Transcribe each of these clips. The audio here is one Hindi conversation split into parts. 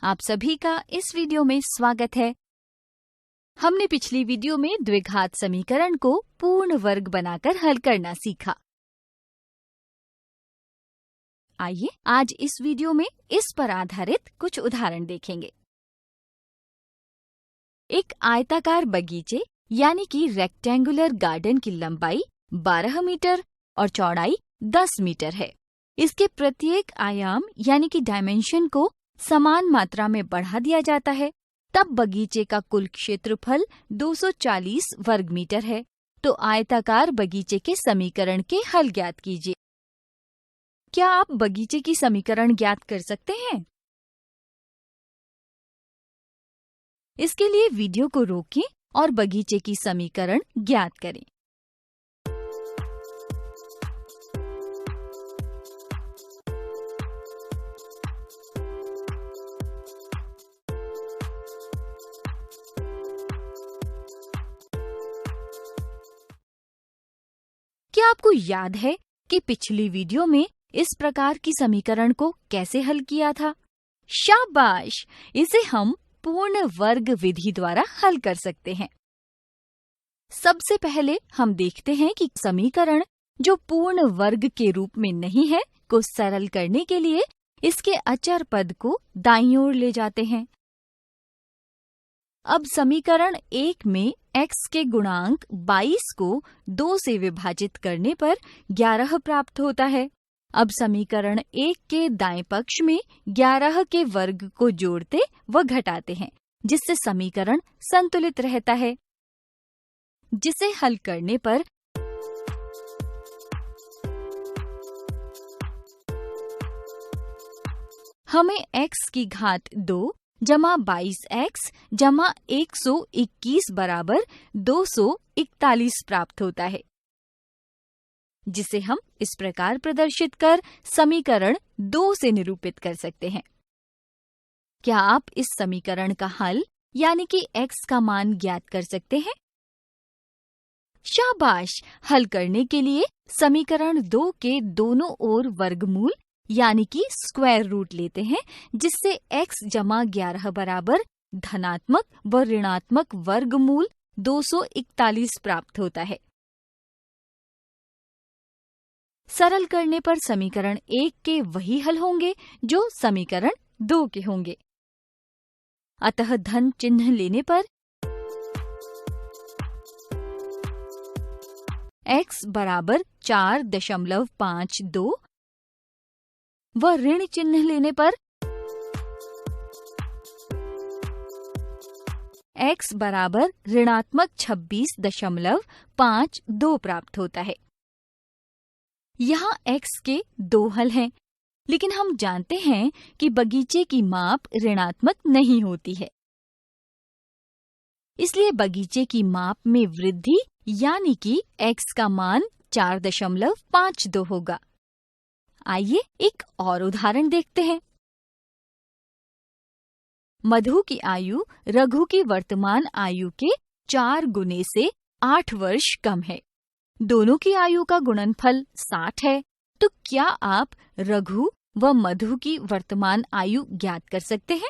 आप सभी का इस वीडियो में स्वागत है। हमने पिछली वीडियो में द्विघात समीकरण को पूर्ण वर्ग बनाकर हल करना सीखा। आइए आज इस वीडियो में इस पर आधारित कुछ उदाहरण देखेंगे। एक आयताकार बगीचे यानी कि रेक्टेंगुलर गार्डन की लंबाई 12 मीटर और चौड़ाई 10 मीटर है। इसके प्रत्येक आयाम यानी कि डायमेंशन को समान मात्रा में बढ़ा दिया जाता है, तब बगीचे का कुल क्षेत्रफल 240 वर्ग मीटर है। तो आयताकार बगीचे के समीकरण के हल ज्ञात कीजिए। क्या आप बगीचे की समीकरण ज्ञात कर सकते हैं? इसके लिए वीडियो को रोकें और बगीचे की समीकरण ज्ञात करें। क्या आपको याद है कि पिछली वीडियो में इस प्रकार की समीकरण को कैसे हल किया था? शाबाश! इसे हम पूर्ण वर्ग विधि द्वारा हल कर सकते हैं। सबसे पहले हम देखते हैं कि समीकरण जो पूर्ण वर्ग के रूप में नहीं है को सरल करने के लिए इसके अचर पद को दाईं ओर ले जाते हैं। अब समीकरण 1 में x के गुणांक 22 को 2 से विभाजित करने पर 11 प्राप्त होता है। अब समीकरण 1 के दाएं पक्ष में 11 के वर्ग को जोड़ते व घटाते हैं, जिससे समीकरण संतुलित रहता है। जिसे हल करने पर हमें x की घात 2 जमा 22x जमा 121 बराबर 241 प्राप्त होता है, जिसे हम इस प्रकार प्रदर्शित कर समीकरण 2 से निरूपित कर सकते हैं। क्या आप इस समीकरण का हल यानी कि x का मान ज्ञात कर सकते हैं? शाबाश! हल करने के लिए समीकरण 2 के दोनों ओर वर्गमूल यानी कि स्क्वायर रूट लेते हैं, जिससे x जमा 11 बराबर धनात्मक व ऋणात्मक वर्गमूल 241 प्राप्त होता है। सरल करने पर समीकरण 1 के वही हल होंगे जो समीकरण 2 के होंगे। अतः धन चिन्ह लेने पर x बराबर 4.52 व ऋण चिन्ह लेने पर x बराबर ऋणात्मक 26.52 प्राप्त होता है। यहाँ x के 2 हल हैं, लेकिन हम जानते हैं कि बगीचे की माप ऋणात्मक नहीं होती है। इसलिए बगीचे की माप में वृद्धि यानी कि x का मान 4.52 होगा। आइए एक और उदाहरण देखते हैं। मधु की आयु रघु की वर्तमान आयु के 4 गुने से 8 वर्ष कम है। दोनों की आयु का गुणनफल 60 है। तो क्या आप रघु व मधु की वर्तमान आयु ज्ञात कर सकते हैं?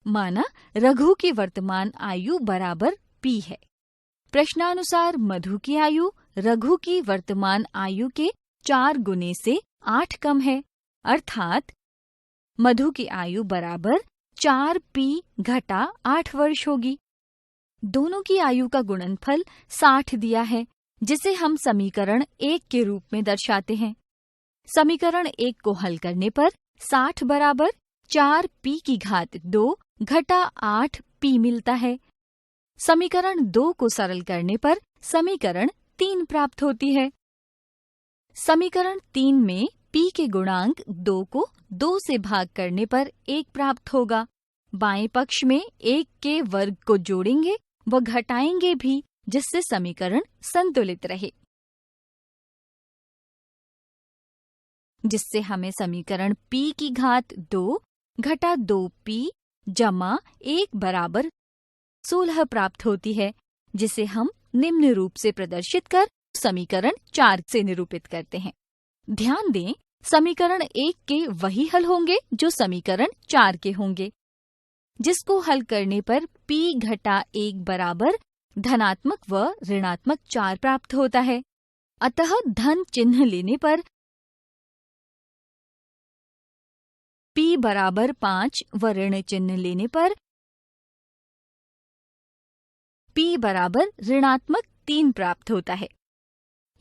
माना रघु की वर्तमान आयु बराबर p है। प्रश्नानुसार मधु की आयु रघु की वर्तमान आयु के 4 गुने से 8 कम है, अर्थात मधु की आयु बराबर 4p घटा 8 वर्ष होगी। दोनों की आयु का गुणनफल 60 दिया है, जिसे हम समीकरण 1 के रूप में दर्शाते हैं। समीकरण 1 को हल करने पर 60 बराबर 4p की घात 2 घटा 8p मिलता है। समीकरण 2 को सरल करने पर समीकरण 3 प्राप्त होती है। समीकरण 3 में p के गुणांक 2 को 2 से भाग करने पर 1 प्राप्त होगा। बाएं पक्ष में 1 के वर्ग को जोड़ेंगे व घटाएंगे भी, जिससे समीकरण संतुलित रहे। जिससे हमें समीकरण p की घात 2 घटा 2p जमा 1 बराबर 16 प्राप्त होती है, जिसे हम निम्न रूप से प्रदर्शित कर समीकरण 4 से निरूपित करते हैं। ध्यान दें समीकरण 1 के वही हल होंगे जो समीकरण 4 के होंगे, जिसको हल करने पर p घटा 1 बराबर धनात्मक व ऋणात्मक 4 प्राप्त होता है। अतः धन चिन्ह लेने पर p बराबर 5 व ऋण चिन्ह लेने पर p बराबर ऋणात्मक 3 प्राप्त होता है।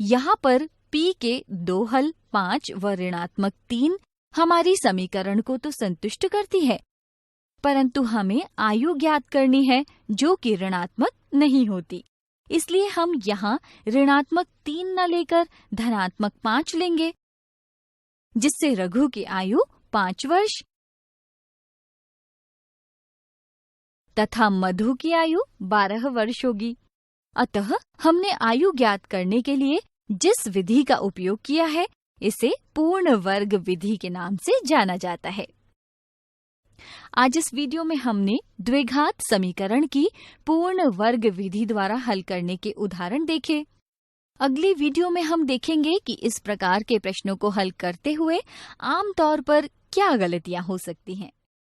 यहाँ पर p के दो हल 5 व ऋणात्मक 3 हमारी समीकरण को तो संतुष्ट करती है, परंतु हमें आयु ज्ञात करनी है जो कि ऋणात्मक नहीं होती। इसलिए हम यहाँ ऋणात्मक 3 न लेकर धनात्मक 5 लेंगे, जिससे रघु की आयु 5 वर्ष तथा मधु की आयु 12 वर्ष होगी। अतः हमने आयु ज्ञात करने के लिए जिस विधि का उपयोग किया है इसे पूर्ण वर्ग विधि के नाम से जाना जाता है। आज इस वीडियो में हमने द्विघात समीकरण की पूर्ण वर्ग विधि द्वारा हल करने के उदाहरण देखे। अगली वीडियो में हम देखेंगे कि इस प्रकार के प्रश्नों को हल करते हुए आमतौर पर क्या गलतियां हो सकती हैं।